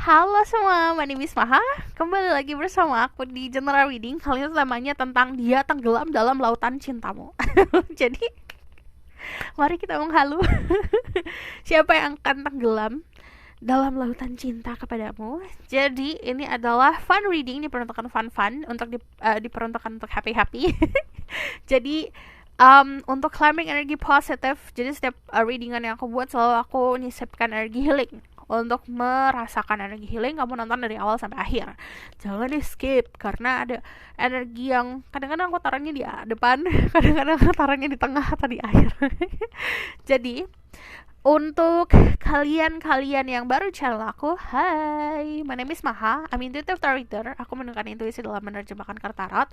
Halo semua, my name is Maha. Kembali lagi bersama aku di General Reading. Kali ini temanya tentang dia tenggelam dalam lautan cintamu. Jadi, mari kita menghalu. Siapa yang akan tenggelam dalam lautan cinta kepadamu? Jadi, ini adalah fun reading, diperuntukkan fun-fun, diperuntukkan untuk happy-happy. Jadi, untuk climbing energi positif, jadi setiap readingan yang aku buat selalu aku nyisipkan energi healing. Untuk merasakan energi healing, kamu nonton dari awal sampai akhir. Jangan di skip, karena ada energi yang kadang-kadang aku taruhnya di depan, kadang-kadang aku taruhnya di tengah atau di akhir. Jadi, untuk kalian-kalian yang baru channel aku, hai, my name is Maha, I'm intuitive tarot reader. Aku menemukan intuisi dalam menerjemahkan kartu tarot.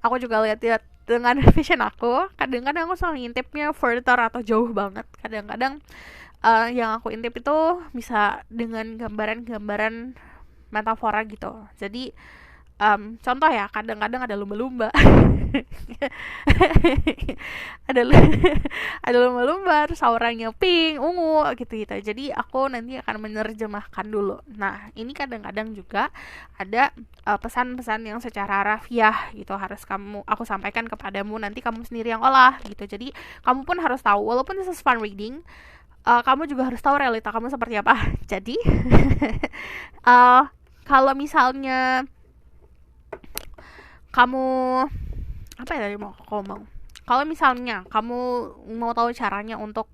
Aku juga lihat-lihat dengan vision aku. Kadang-kadang aku selalu ngintipnya further atau jauh banget. Kadang-kadang yang aku intip itu bisa dengan gambaran-gambaran metafora gitu. Jadi contoh ya, kadang-kadang ada lumba-lumba. ada ada lumba-lumba, terus auranya pink, ungu gitu-gitu. Jadi aku nanti akan menerjemahkan dulu. Nah, ini kadang-kadang juga ada pesan-pesan yang secara rafiah gitu harus aku sampaikan kepadamu, nanti kamu sendiri yang olah gitu. Jadi kamu pun harus tahu, walaupun this is fun reading, kamu juga harus tahu realita kamu seperti apa. Jadi kalau misalnya kamu apa ya tadi mau ngomong, kalau misalnya kamu mau tahu caranya untuk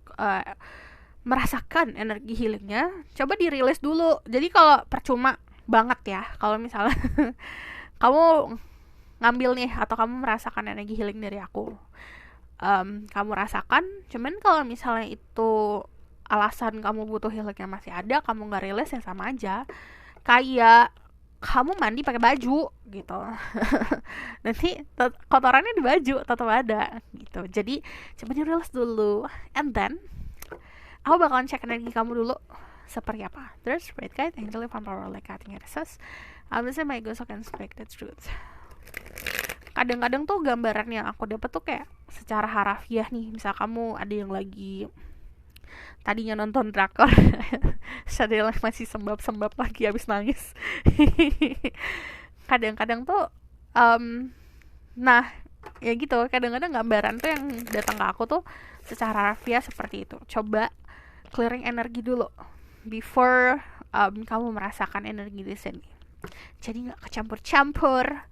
merasakan energi healingnya, coba dirilis dulu. Jadi kalau percuma banget ya kalau misalnya kamu ngambil nih atau kamu merasakan energi healing dari aku, kamu rasakan, cuman kalau misalnya itu alasan kamu butuh healingnya masih ada, kamu nggak rilis, ya sama aja kayak kamu mandi pakai baju gitu. Nanti kotorannya di baju tetap ada gitu. Jadi coba dirilis dulu, and then aku bakalan cek energi kamu dulu seperti apa. There's spirit guide, angel, fan power, like cutting edges. Obviously my ghost can speak the truth. Kadang-kadang tuh gambaran yang aku dapat tuh kayak secara harafiah nih. Misal kamu ada yang lagi tadinya nonton drakor, sadar masih sembab-sembab lagi habis nangis. Kadang-kadang tuh nah ya gitu, kadang-kadang gambaran tuh yang datang ke aku tuh secara rafiah seperti itu. Coba clearing energi dulu before kamu merasakan energi di sini, jadi nggak kecampur-campur.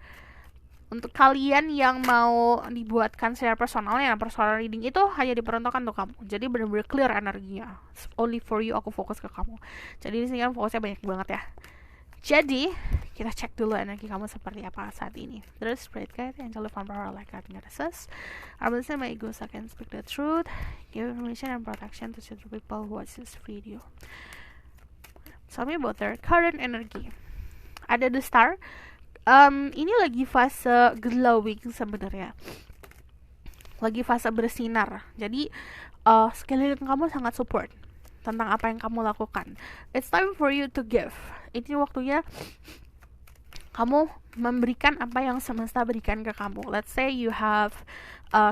Untuk kalian yang mau dibuatkan secara personalnya, personal reading itu hanya diperuntukkan untuk kamu. Jadi benar-benar clear energinya. Only for you, aku fokus ke kamu. Jadi di sini kan fokusnya banyak banget ya. Jadi kita cek dulu energi kamu seperti apa saat ini. Terus spirit guide, angel, fan power, like cutting edges. Obviously my ego can speak the truth. Give information and protection to the people who watch this video. Tell me about their current energy. Ada the star. Ini lagi fase glowing sebenarnya, lagi fase bersinar. Jadi sekeliling kamu sangat support tentang apa yang kamu lakukan. It's time for you to give. Ini waktunya kamu memberikan apa yang semesta berikan ke kamu. Let's say you have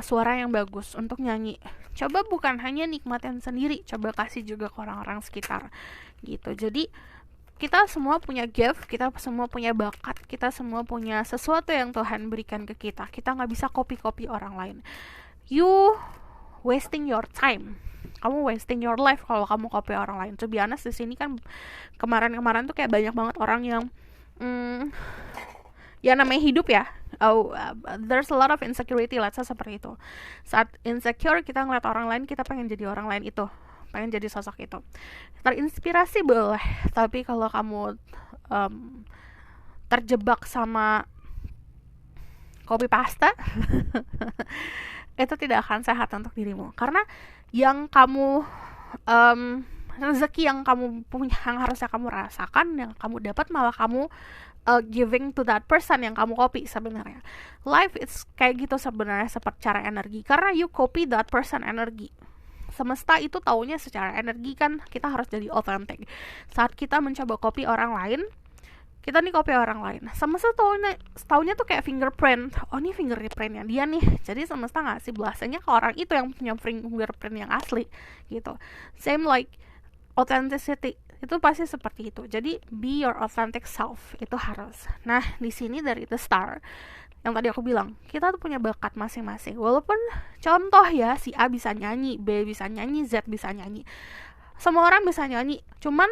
suara yang bagus untuk nyanyi. Coba bukan hanya nikmatin sendiri, coba kasih juga ke orang-orang sekitar gitu. Jadi kita semua punya gift, kita semua punya bakat, kita semua punya sesuatu yang Tuhan berikan ke kita. Kita nggak bisa copy-copy orang lain. You wasting your time. Kamu wasting your life kalau kamu copy orang lain. To be honest, di sini kan kemarin-kemarin tuh kayak banyak banget orang yang ya namanya hidup ya. There's a lot of insecurity, let's say seperti itu. Saat insecure, kita ngeliat orang lain, kita pengen jadi orang lain itu, pengen jadi sosok itu. Terinspirasi boleh, tapi kalau kamu terjebak sama copy paste itu tidak akan sehat untuk dirimu. Karena yang kamu rezeki yang kamu punya, yang harusnya kamu rasakan, yang kamu dapat, malah kamu giving to that person yang kamu copy. Sebenarnya life it's kayak gitu sebenarnya, seperti cara energi, karena you copy that person energi. Semesta itu taunya secara energi kan kita harus jadi authentic. Saat kita mencoba copy orang lain, kita nih copy orang lain, semesta taunya tuh kayak fingerprint. Oh, ini fingerprintnya dia nih. Jadi semesta ngasih belasanya ke orang itu yang punya fingerprint yang asli gitu. Same like authenticity. itu pasti seperti itu. Jadi be your authentic self itu harus. Nah di sini dari the star yang tadi aku bilang, kita tuh punya bakat masing-masing. Walaupun contoh ya, si A bisa nyanyi, B bisa nyanyi, Z bisa nyanyi, semua orang bisa nyanyi. Cuman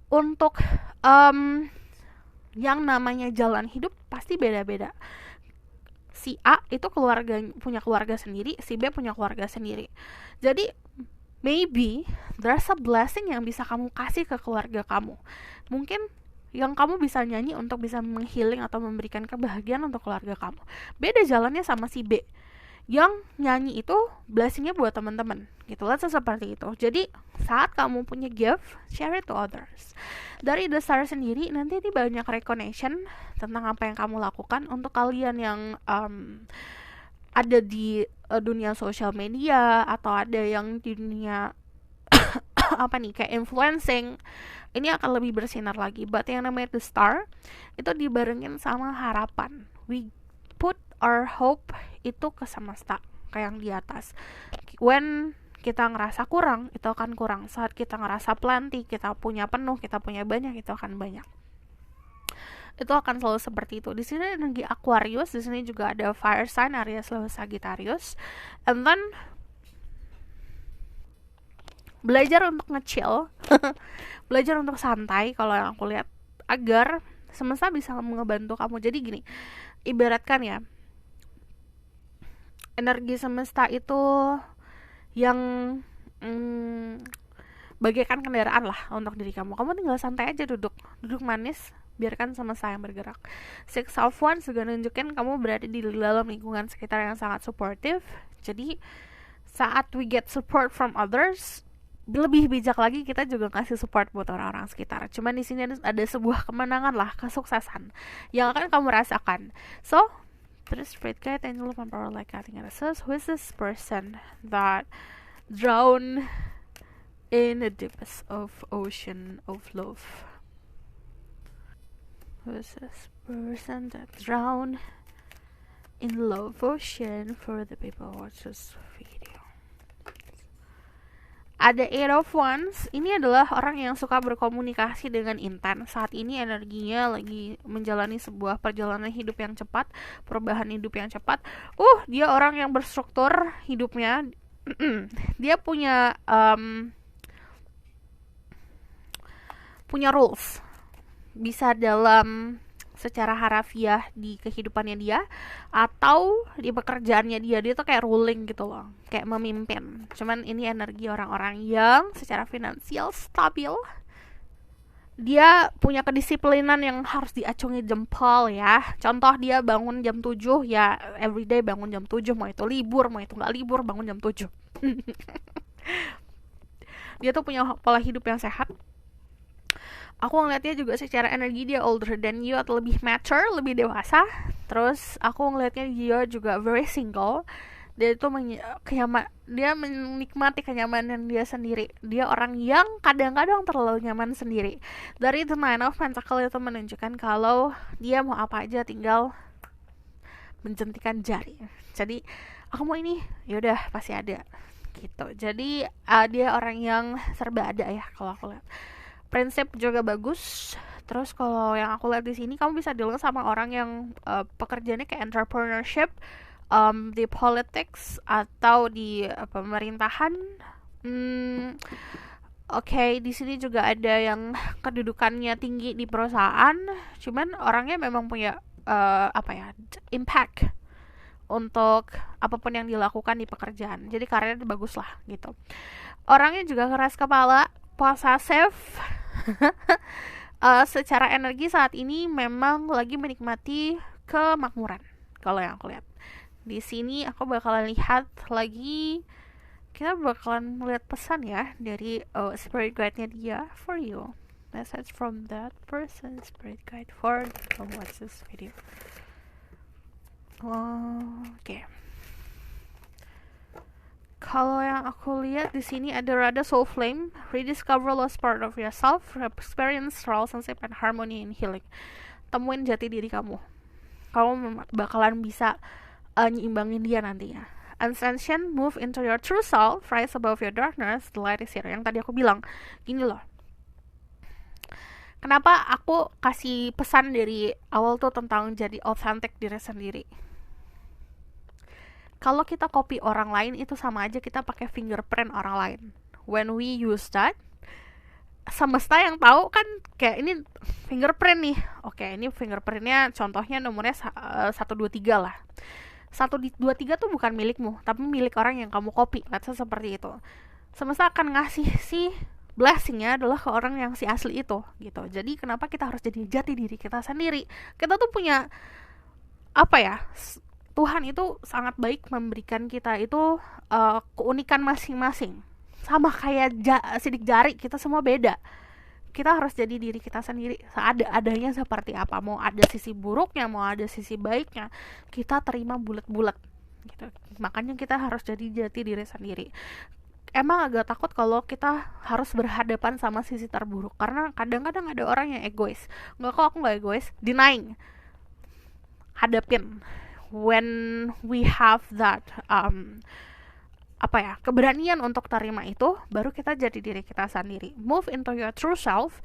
untuk yang namanya jalan hidup pasti beda-beda. Si A itu punya keluarga sendiri, si B punya keluarga sendiri. Jadi maybe there's a blessing yang bisa kamu kasih ke keluarga kamu. Mungkin yang kamu bisa nyanyi untuk bisa menghealing atau memberikan kebahagiaan untuk keluarga kamu. Beda jalannya sama si B. Yang nyanyi itu blessingnya buat teman-teman. Gitu lah, seperti itu. Jadi saat kamu punya gift, share it to others. Dari The Star sendiri, nanti ini banyak recognition tentang apa yang kamu lakukan untuk kalian yang ada di dunia sosial media atau ada yang di dunia apa nih kayak influencing, ini akan lebih bersinar lagi. But yang namanya The Star itu dibarengin sama harapan. We put our hope itu ke semesta, kayak yang di atas. When kita ngerasa kurang, itu akan kurang. Saat kita ngerasa plenty, kita punya penuh, kita punya banyak, itu akan banyak. Itu akan selalu seperti itu. Di sini energi Aquarius, di sini juga ada fire sign Aries, Leo, Sagittarius. And then belajar untuk nge-chill, belajar untuk santai kalau yang aku lihat, agar semesta bisa ngebantu kamu. Jadi gini, ibaratkan ya, energi semesta itu yang bagaikan kendaraan lah untuk diri kamu. Kamu tinggal santai aja, duduk manis, biarkan semesta yang bergerak. Six of Wands juga nunjukin kamu berada di dalam lingkungan sekitar yang sangat supportive. Jadi saat we get support from others, lebih bijak lagi kita juga ngasih support buat orang-orang sekitar. Cuman di sini ada sebuah kemenangan lah, kesuksesan yang akan kamu rasakan. So, terus Spirit Guide, Angel of Power, like cutting it says, who is this person that drown in the deepest of ocean of love? Who is this person that drown in love ocean for the people who watch this video? Ada Eight of Wands, ini adalah orang yang suka berkomunikasi dengan intens. Saat ini energinya lagi menjalani sebuah perjalanan hidup yang cepat, perubahan hidup yang cepat. Dia orang yang berstruktur hidupnya. Dia punya rules. Bisa dalam secara harafiah di kehidupannya dia atau di pekerjaannya dia tuh kayak ruling gitu loh, kayak memimpin. Cuman ini energi orang-orang yang secara finansial stabil. Dia punya kedisiplinan yang harus diacungi jempol ya. Contoh, dia bangun jam 7 ya, everyday bangun jam 7, mau itu libur mau itu nggak libur bangun jam 7. Dia tuh punya pola hidup yang sehat. Aku ngeliatnya juga secara energi dia older than you atau lebih mature, lebih dewasa. Terus aku ngeliatnya dia juga very single. Dia itu dia menikmati kenyamanan dia sendiri. Dia orang yang kadang-kadang terlalu nyaman sendiri. Dari The Nine of Pentacles itu menunjukkan kalau dia mau apa aja tinggal menjentikan jari. Jadi aku mau ini, yaudah pasti ada gitu. Jadi dia orang yang serba ada ya kalau aku lihat. Prinsip juga bagus. Terus kalau yang aku lihat di sini, kamu bisa deal sama orang yang pekerjaannya kayak entrepreneurship, di politics atau di pemerintahan. Oke, di sini juga ada yang kedudukannya tinggi di perusahaan, cuman orangnya memang punya impact untuk apapun yang dilakukan di pekerjaan. Jadi karirnya bagus lah gitu. Orangnya juga keras kepala, posesif. Secara energi saat ini memang lagi menikmati kemakmuran. Kalau yang aku lihat di sini, aku bakalan lihat lagi, kita bakalan lihat pesan ya dari spirit guide-nya dia for you. Message from that person, spirit guide for you. Watch this video. Oke. Kalau yang aku lihat di sini ada rada soul flame, rediscover lost part of yourself, experience relationship and harmony and healing. Temuin jati diri kamu. Kamu bakalan bisa nyimbangin dia nantinya. Ascension, move into your true self, rise above your darkness, the light is here. Yang tadi aku bilang, gini loh. Kenapa aku kasih pesan dari awal tuh tentang jadi authentic diri sendiri? Kalau kita copy orang lain itu sama aja kita pakai fingerprint orang lain. When we use that, semesta yang tahu kan kayak ini fingerprint nih. Oke, ini fingerprintnya contohnya nomornya 123 lah. 123 tuh bukan milikmu, tapi milik orang yang kamu copy. Let's say seperti itu. Semesta akan ngasih si blessingnya adalah ke orang yang si asli itu gitu. Jadi kenapa kita harus jadi jati diri kita sendiri? Kita tuh punya apa ya? Tuhan itu sangat baik memberikan kita itu keunikan masing-masing. Sama kayak sidik jari, kita semua beda. Kita harus jadi diri kita sendiri seada-adanya seperti apa. Mau ada sisi buruknya, mau ada sisi baiknya, kita terima bulat-bulat gitu. Makanya kita harus jadi jati diri sendiri. Emang agak takut kalau kita harus berhadapan sama sisi terburuk, karena kadang-kadang ada orang yang egois. Nggak, kok aku nggak egois, denying, hadapin. When we have that keberanian untuk terima itu, baru kita jadi diri kita sendiri. Move into your true self.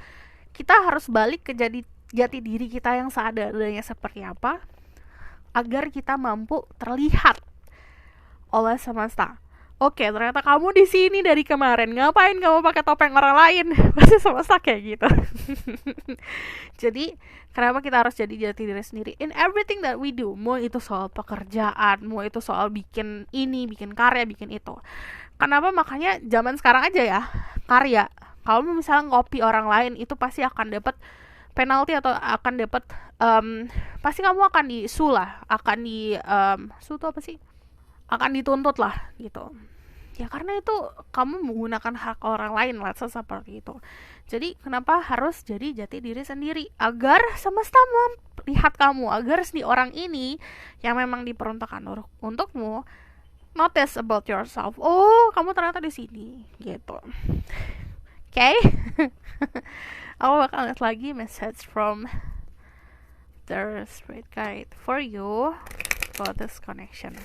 Kita harus balik ke jadi jati diri kita yang seadanya seperti apa, agar kita mampu terlihat oleh semesta. Oke, ternyata kamu di sini dari kemarin. Ngapain kamu pakai topeng orang lain? Pasti semesta kayak gitu. Jadi, kenapa kita harus jadi jati diri sendiri? In everything that we do, mau itu soal pekerjaan, mau itu soal bikin ini, bikin karya, bikin itu. Kenapa? Makanya zaman sekarang aja ya, karya. Kalau misalnya ngopi orang lain, itu pasti akan dapat penalti atau akan dapat pasti kamu akan disu lah, akan di su itu apa sih? Akan dituntut lah gitu. Ya karena itu kamu menggunakan hak orang lain lah, seperti itu. Jadi kenapa harus jadi jati diri sendiri? Agar semesta melihat kamu, agar si orang ini yang memang diperuntukkan untukmu notice about yourself. Oh, kamu ternyata di sini gitu. Okay? Aku bakal lihat lagi message from the spirit guide for you for this connection.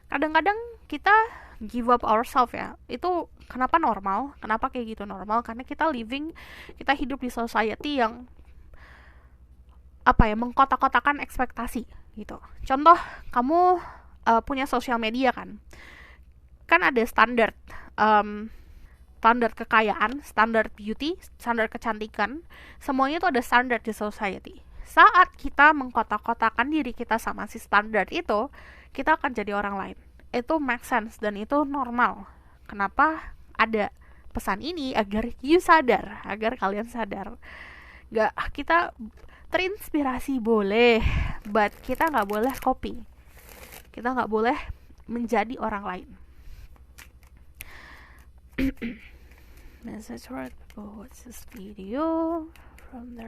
Kadang-kadang kita give up ourselves ya. Itu kenapa normal? Kenapa kayak gitu normal? Karena kita hidup di society yang mengkotak-kotakan ekspektasi gitu. Contoh, kamu punya sosial media kan ada standar standar kekayaan, standar beauty, standar kecantikan, semuanya itu ada standar di society. Saat kita mengkotak-kotakan diri kita sama si standar itu, kita akan jadi orang lain. Itu make sense dan itu normal. Kenapa ada pesan ini? Agar kalian sadar. Kita terinspirasi boleh, but kita nggak boleh copy. Kita nggak boleh menjadi orang lain. Message for people, what's this video from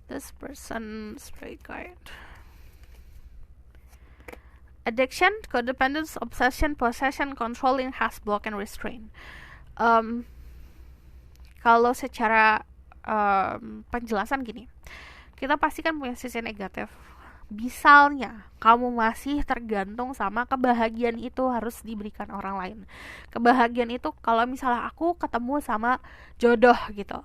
this person's spirit guide. Addiction, codependence, obsession, possession, controlling, has block and restraint. Kalau secara penjelasan gini, kita pasti kan punya sisi negatif. Misalnya kamu masih tergantung sama kebahagiaan itu harus diberikan orang lain. Kebahagiaan itu kalau misalnya aku ketemu sama jodoh gitu,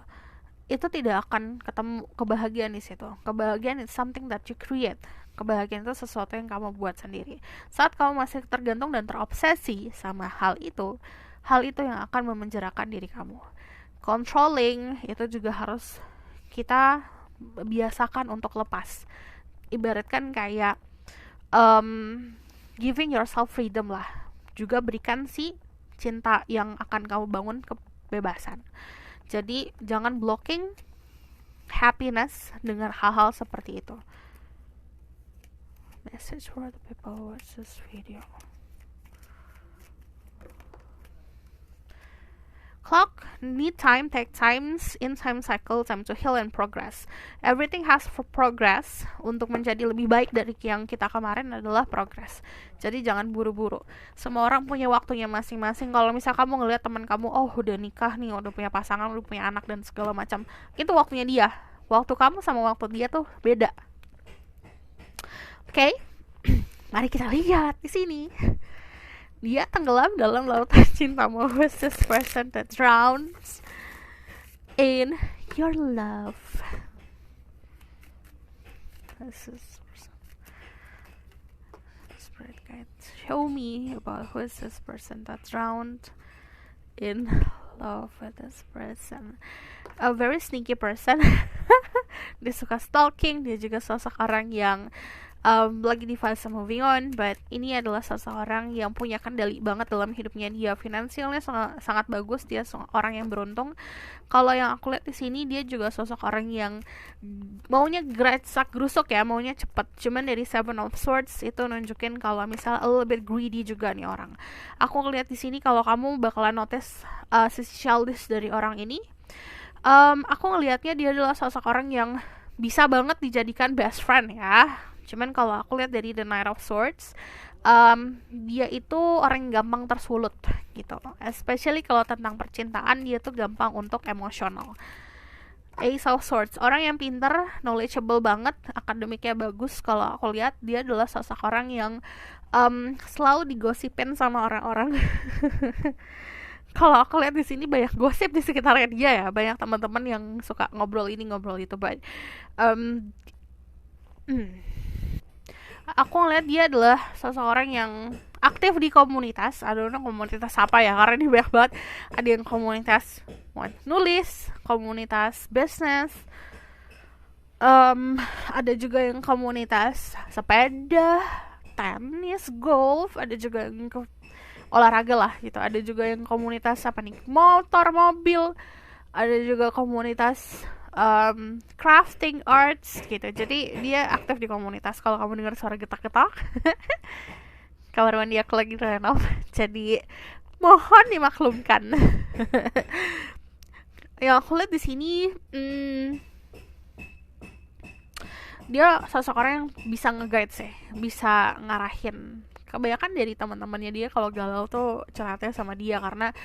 itu tidak akan ketemu kebahagiaan di situ. Kebahagiaan is something that you create. Kebahagiaan itu sesuatu yang kamu buat sendiri. Saat kamu masih tergantung dan terobsesi sama hal itu yang akan memenjarakan diri kamu. Controlling itu juga harus kita biasakan untuk lepas. Ibaratkan kayak giving yourself freedom lah. Juga berikan si cinta yang akan kamu bangun kebebasan. Jadi jangan blocking happiness dengan hal-hal seperti itu. Message for the people who watch this video. Clock, need time, take times, in time cycle, time to heal and progress. Everything has for progress. Untuk menjadi lebih baik dari yang kita kemarin adalah progress. Jadi jangan buru-buru. Semua orang punya waktunya masing-masing. Kalau misal kamu ngelihat teman kamu, oh udah nikah nih, udah punya pasangan, udah punya anak dan segala macam, itu waktunya dia. Waktu kamu sama waktu dia tuh beda. Oke? Mari kita lihat di sini. Dia tenggelam dalam lautan cinta. Who's this person that drowns in your love. This is spirit guide. Show me about who is this person that's drowned in love with this person. A very sneaky person. Dia suka stalking. Dia juga sosok orang yang lagi di fase moving on, but ini adalah seseorang yang punya kendali banget dalam hidupnya dia. Finansialnya sangat bagus, dia orang yang beruntung. Kalau yang aku lihat di sini, dia juga sosok orang yang maunya gerak gerusuk ya, maunya cepet. Cuman dari Seven of Swords itu nunjukin kalau misal a little bit greedy juga nih orang. Aku ngeliat di sini kalau kamu bakalan notice sisi childish dari orang ini. Aku ngelihatnya dia adalah sosok orang yang bisa banget dijadikan best friend ya. Cuman kalau aku lihat dari The Knight of Swords, dia itu orang yang gampang tersulut gitu. Especially kalau tentang percintaan, dia tuh gampang untuk emosional. Ace of Swords, orang yang pinter, knowledgeable banget, akademiknya bagus. Kalau aku lihat, dia adalah sosok orang yang selalu digosipin sama orang-orang. Kalau aku lihat di sini banyak gosip di sekitarnya dia ya, banyak teman-teman yang suka ngobrol ini ngobrol itu, but aku ngeliat dia adalah seseorang yang aktif di komunitas. I don't know komunitas apa ya, karena ini banyak banget. Ada yang komunitas nulis, komunitas bisnis, ada juga yang komunitas sepeda, tenis, golf, ada juga yang olahraga lah gitu. Ada juga yang komunitas motor, mobil, ada juga komunitas crafting arts gitu. Jadi dia aktif di komunitas. Kalau kamu dengar suara getak-getak, kamar mandi aku lagi renov, jadi mohon dimaklumkan. Yang aku lihat di sini, dia sosok orang yang bisa nge-guide sih, bisa ngarahin. Kebanyakan dari teman-temannya dia kalau galau tuh curhatnya sama dia, karena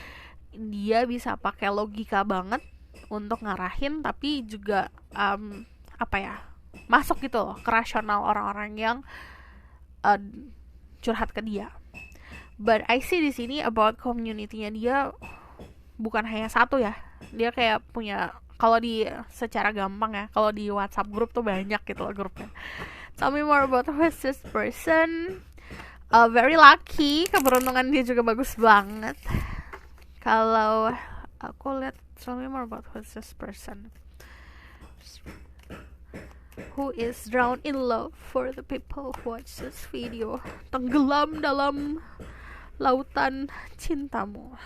dia bisa pakai logika banget untuk ngarahin, tapi juga masuk gitu loh ke rasional orang-orang yang curhat ke dia. But I see di sini about community-nya dia bukan hanya satu ya. Dia kayak punya, kalau di secara gampang ya, kalau di WhatsApp group tuh banyak gitu loh grupnya. Tell me more about who is this person. Very lucky, keberuntungan dia juga bagus banget. Kalau aku lihat, tell me more about who is this person. Who is drowned in love for the people who watch this video. Tenggelam dalam lautan cintamu.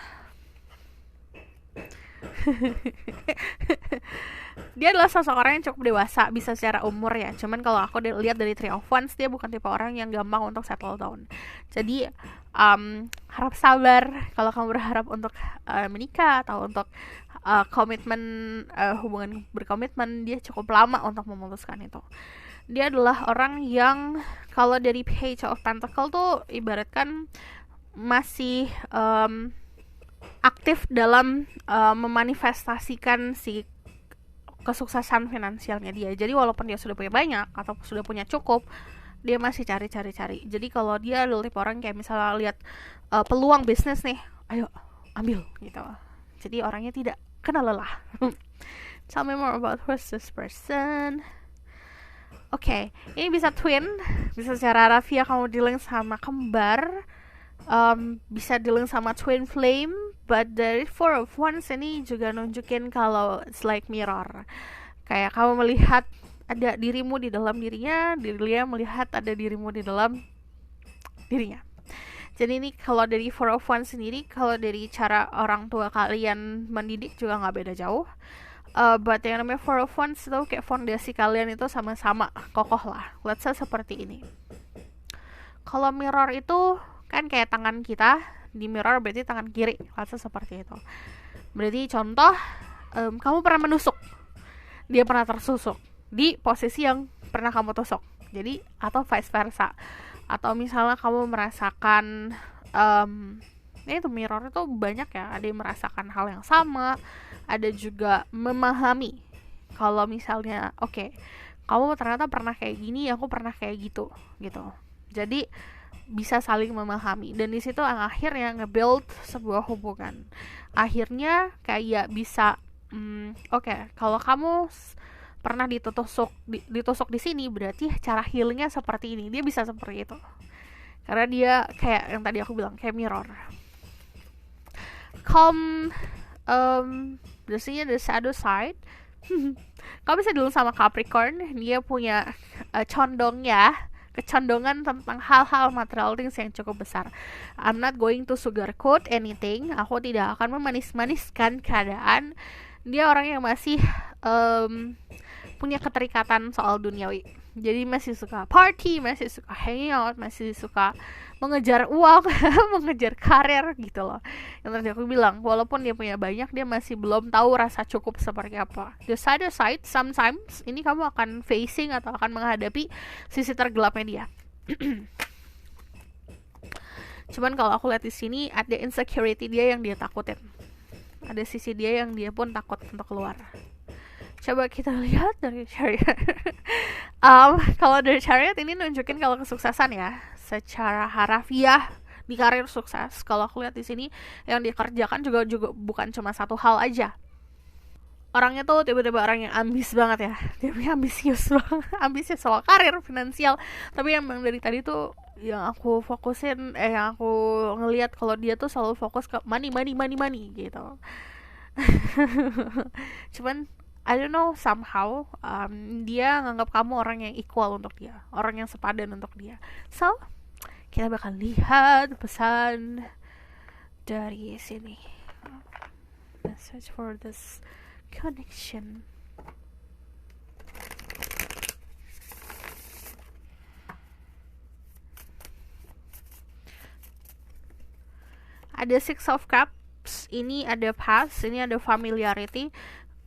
Dia adalah seseorang yang cukup dewasa, bisa secara umur ya. Cuman kalau aku lihat dari Three of Wands, dia bukan tipe orang yang gampang untuk settle down. Jadi harap sabar kalau kamu berharap untuk menikah atau untuk komitmen, hubungan berkomitmen. Dia cukup lama untuk memutuskan itu. Dia adalah orang yang kalau dari Page of Pentacle tuh ibaratkan masih aktif dalam memanifestasikan si kesuksesan finansialnya dia. Jadi walaupun dia sudah punya banyak atau sudah punya cukup, dia masih cari. Jadi kalau dia adalah tipe orang kayak misalnya lihat peluang bisnis nih, ayo ambil gitu. Jadi orangnya tidak kenal lelah. Tell me more about who's this person. Oke, ini bisa twin, bisa secara harfiah kamu dealing sama kembar, bisa dealing sama twin flame. But dari Four of Wands ini juga nunjukin kalau it's like mirror. Kayak kamu melihat ada dirimu di dalam dirinya, dia melihat ada dirimu di dalam dirinya. Jadi ini kalau dari Four of Wands sendiri, kalau dari cara orang tua kalian mendidik juga gak beda jauh. But yang namanya Four of Wands itu kayak fondasi kalian itu sama-sama kokoh lah. Let's say seperti ini. Kalau mirror itu kan kayak tangan kita, di mirror berarti tangan kiri, rasa seperti itu. Berarti contoh, kamu pernah menusuk, dia pernah tersusuk di posisi yang pernah kamu tusuk. Jadi atau vice versa. Atau misalnya kamu merasakan, itu mirror itu banyak ya. Ada yang merasakan hal yang sama, ada juga memahami. Kalau misalnya, oke, kamu ternyata pernah kayak gini, aku pernah kayak gitu. Jadi bisa saling memahami, dan di situ akhirnya nge-build sebuah hubungan. Akhirnya kayak bisa Oke, kalau kamu pernah ditusuk di sini, berarti cara healingnya seperti ini. Dia bisa seperti itu. Karena dia kayak yang tadi aku bilang, kayak mirror. Calm, biasanya the shadow side. Kamu bisa dulu sama Capricorn, dia punya kecondongan tentang hal-hal material things yang cukup besar. I'm not going to sugarcoat anything. Aku tidak akan memanis-maniskan keadaan. Dia orang yang masih punya keterikatan soal duniawi. Jadi masih suka party, masih suka hangout, masih suka mengejar uang, mengejar karir gitu loh. Yang tadi aku bilang, walaupun dia punya banyak, dia masih belum tahu rasa cukup seperti apa. The other side, sometimes ini kamu akan facing atau akan menghadapi sisi tergelapnya dia. Cuman kalau aku lihat di sini ada insecurity dia yang dia takutin. Ada sisi dia yang dia pun takut untuk keluar. Coba kita lihat dari Chariot. Kalau dari Chariot ini nunjukin kalau kesuksesan ya, secara harafiah di karir sukses. Kalau aku lihat di sini yang dikerjakan juga bukan cuma satu hal aja. Orangnya tuh tiba-tiba orang yang ambis banget ya. Dia punya ambisius banget, ambisius soal karir, finansial. Tapi emang dari tadi tuh yang aku fokusin, yang aku ngelihat kalau dia tuh selalu fokus ke money gitu. Cuman I don't know, somehow dia nganggap kamu orang yang equal untuk dia, orang yang sepadan untuk dia. So kita bakal lihat pesan dari sini. Message for this connection. Ada Six of Cups, ini ada past, ini ada familiarity.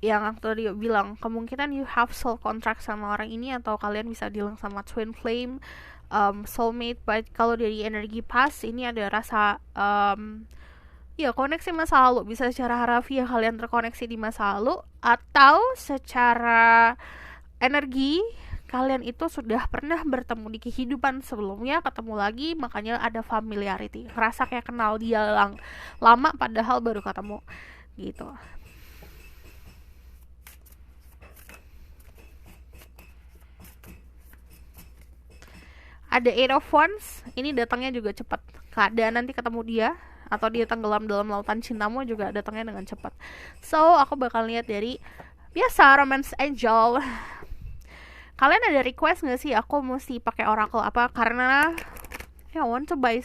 Yang aku tadi bilang, kemungkinan you have soul contract sama orang ini, atau kalian bisa dealing sama twin flame, soulmate. But kalau dari energi past, ini ada rasa koneksi masa lalu. Bisa secara harafiah kalian terkoneksi di masa lalu, atau secara energi kalian itu sudah pernah bertemu di kehidupan sebelumnya, ketemu lagi, makanya ada familiarity, ngerasa kayak kenal dia lama padahal baru ketemu gitu. Ada Eight of Wands, ini datangnya juga cepat. Keadaan nanti ketemu dia atau dia tenggelam dalam lautan cintamu juga datangnya dengan cepat. So aku bakal lihat dari biasa romance angel. Kalian ada request nggak sih aku mesti pakai oracle apa? Karena I want to buy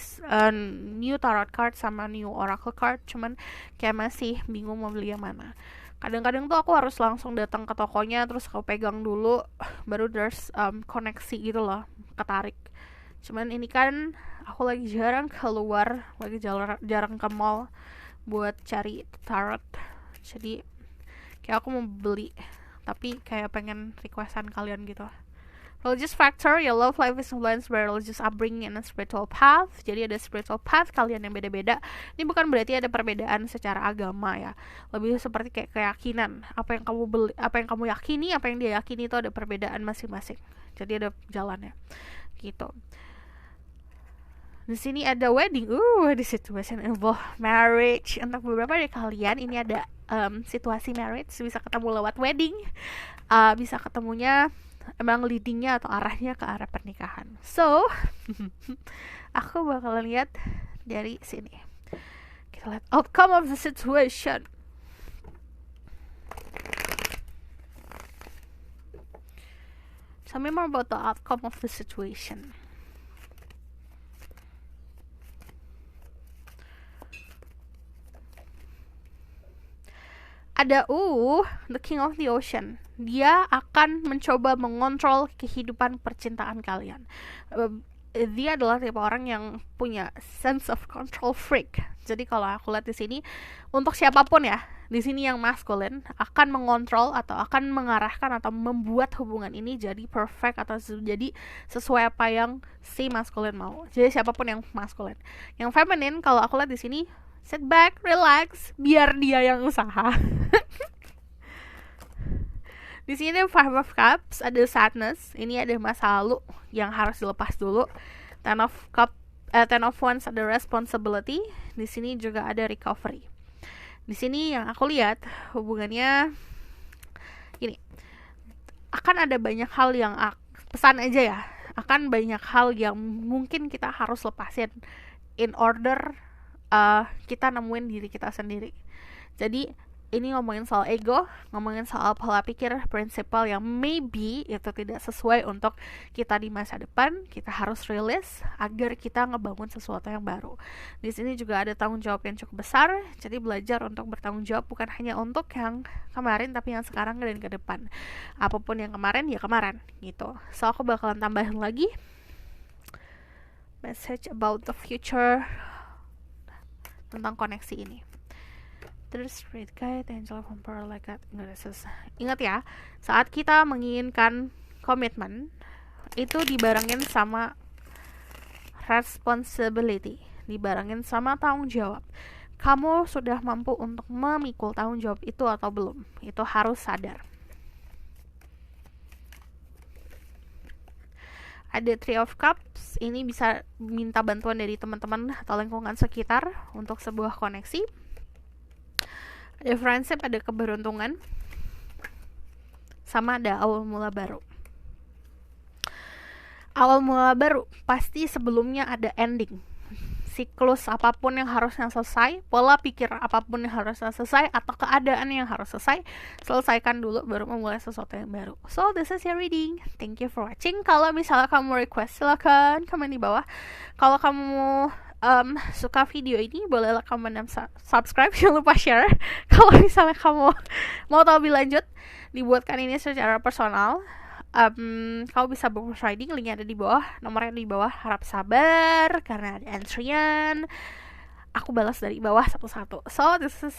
new tarot card sama new oracle card, cuman kayak masih bingung mau beli yang mana. Kadang-kadang tuh aku harus langsung datang ke tokonya, terus aku pegang dulu, baru there's koneksi gitu loh, ketarik. Cuman ini kan aku lagi jarang keluar, lagi jarang ke mall buat cari tarot. Jadi kayak aku mau beli, tapi kayak pengen requestan kalian gitu. Religious factor, your love life is influenced by religious upbringing and a spiritual path. Jadi ada spiritual path kalian yang beda-beda. Ini bukan berarti ada perbedaan secara agama ya. Lebih seperti kayak keyakinan. Apa yang kamu yakini, apa yang dia yakini itu ada perbedaan masing-masing. Jadi ada jalannya. Gitu. Di sini ada wedding. The situation involve marriage. Untuk beberapa dari kalian ini ada situasi marriage, bisa ketemu lewat wedding. Bisa ketemunya emang leadingnya atau arahnya ke arah pernikahan. So aku bakal lihat dari sini. Kita lihat outcome of the situation. Tell me more about the outcome of the situation. Ada the King of the Ocean. Dia akan mencoba mengontrol kehidupan percintaan kalian. Dia adalah tipe orang yang punya sense of control freak. Jadi kalau aku lihat di sini, untuk siapapun ya, di sini yang maskulin akan mengontrol atau akan mengarahkan atau membuat hubungan ini jadi perfect atau jadi sesuai apa yang si maskulin mau. Jadi siapapun yang maskulin. Yang feminin kalau aku lihat di sini, sit back, relax, biar dia yang usaha. Di sini ada Five of Cups, ada sadness. Ini ada masa lalu yang harus dilepas dulu. Ten of Wands ada responsibility. Di sini juga ada recovery. Di sini yang aku lihat hubungannya gini, akan ada banyak hal yang pesan aja ya, akan banyak hal yang mungkin kita harus lepasin in order kita nemuin diri kita sendiri. Jadi ini ngomongin soal ego, ngomongin soal pola pikir, prinsipal yang maybe itu tidak sesuai untuk kita di masa depan. Kita harus rilis agar kita ngebangun sesuatu yang baru. Di sini juga ada tanggung jawab yang cukup besar. Jadi belajar untuk bertanggung jawab bukan hanya untuk yang kemarin, tapi yang sekarang dan ke depan. Apapun yang kemarin, ya kemarin gitu. So aku bakalan tambahin lagi message about the future tentang koneksi ini. Terus great guide, angel of emperor like that. Ingat ya, saat kita menginginkan komitmen itu dibarengin sama responsibility, dibarengin sama tanggung jawab. Kamu sudah mampu untuk memikul tanggung jawab itu atau belum? Itu harus sadar. Ada Three of Cups, ini bisa minta bantuan dari teman-teman atau lingkungan sekitar untuk sebuah koneksi. Ada friendship, ada keberuntungan, sama ada awal mula baru. Awal mula baru pasti sebelumnya ada ending. Siklus apapun yang harusnya selesai, pola pikir apapun yang harusnya selesai, atau keadaan yang harus selesai, selesaikan dulu baru memulai sesuatu yang baru. So this is your reading. Thank you for watching. Kalau misalnya kamu request, silakan komen di bawah. Kalau kamu suka video ini, bolehlah komen dan subscribe. Jangan lupa share. Kalau misalnya kamu mau tahu lebih lanjut, dibuatkan ini secara personal, kamu bisa book riding, linknya ada di bawah, nomornya di bawah. Harap sabar karena ada antrian, aku balas dari bawah satu-satu. So this is